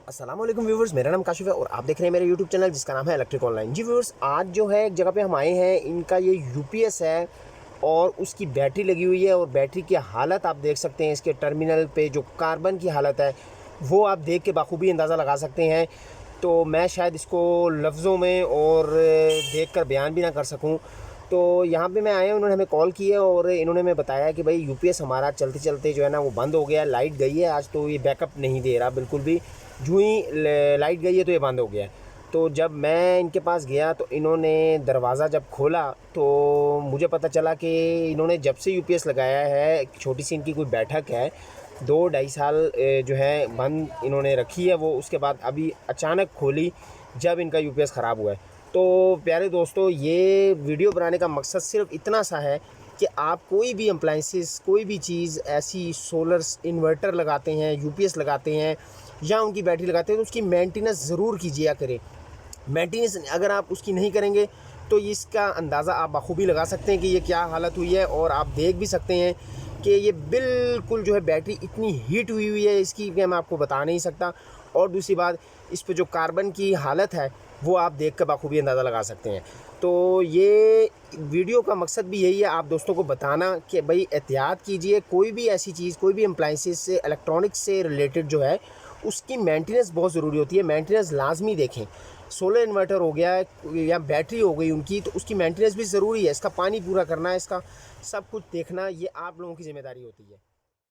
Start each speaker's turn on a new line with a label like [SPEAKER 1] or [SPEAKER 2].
[SPEAKER 1] अस्सलामुअलैकुम व्यूवर्स, मेरा नाम काशिफ है और आप देख रहे हैं मेरे यूट्यूब चैनल जिसका नाम है इलेक्ट्रिक ऑनलाइन। जी व्यूवर्स, आज जो है एक जगह पे हम आए हैं। इनका ये यूपीएस है और उसकी बैटरी लगी हुई है और बैटरी की हालत आप देख सकते हैं। इसके टर्मिनल पे जो कार्बन की हालत है वो आप देख के बाखूबी अंदाज़ा लगा सकते हैं। तो मैं शायद इसको लफ्ज़ों में और देख कर बयान भी ना कर सकूँ। तो यहाँ पे मैं आया, उन्होंने हमें कॉल की है और इन्होंने हमें बताया कि भाई यूपीएस हमारा चलते चलते जो है ना वो बंद हो गया, लाइट गई है आज, तो ये बैकअप नहीं दे रहा बिल्कुल भी। यूँ ही लाइट गई है तो ये बंद हो गया है। तो जब मैं इनके पास गया तो इन्होंने दरवाज़ा जब खोला तो मुझे पता चला कि इन्होंने जब से यूपीएस लगाया है, एक छोटी सी इनकी कोई बैठक है, 2-2.5 साल जो है बंद इन्होंने रखी है वो, उसके बाद अभी अचानक खोली जब इनका यूपीएस ख़राब हुआ है। तो प्यारे दोस्तों, ये वीडियो बनाने का मकसद सिर्फ इतना सा है कि आप कोई भी अप्लाइंसेस, कोई भी चीज़ ऐसी सोलर इन्वर्टर लगाते हैं, यूपीएस लगाते हैं या उनकी बैटरी लगाते हैं तो उसकी मेंटेनेंस ज़रूर कीजिए करें। मेंटेनेंस अगर आप उसकी नहीं करेंगे तो इसका अंदाज़ा आप बखूबी लगा सकते हैं कि ये क्या हालत हुई है। और आप देख भी सकते हैं कि ये बिल्कुल जो है बैटरी इतनी हीट हुई हुई है इसकी कि मैं आपको बता नहीं सकता। और दूसरी बात, इस पे जो कार्बन की हालत है वो आप देख कर बखूबी अंदाज़ा लगा सकते हैं। तो ये वीडियो का मकसद भी यही है, आप दोस्तों को बताना कि भाई एहतियात कीजिए। कोई भी ऐसी चीज़, कोई भी अप्लाइंसेस से, इलेक्ट्रॉनिक्स से रिलेटेड जो है उसकी मेंटेनेंस बहुत ज़रूरी होती है। मेंटेनेंस लाजमी देखें। सोलर इन्वर्टर हो गया या बैटरी हो गई उनकी, तो उसकी मेंटेनेंस भी ज़रूरी है। इसका पानी पूरा करना, इसका सब कुछ देखना, ये आप लोगों की ज़िम्मेदारी होती है।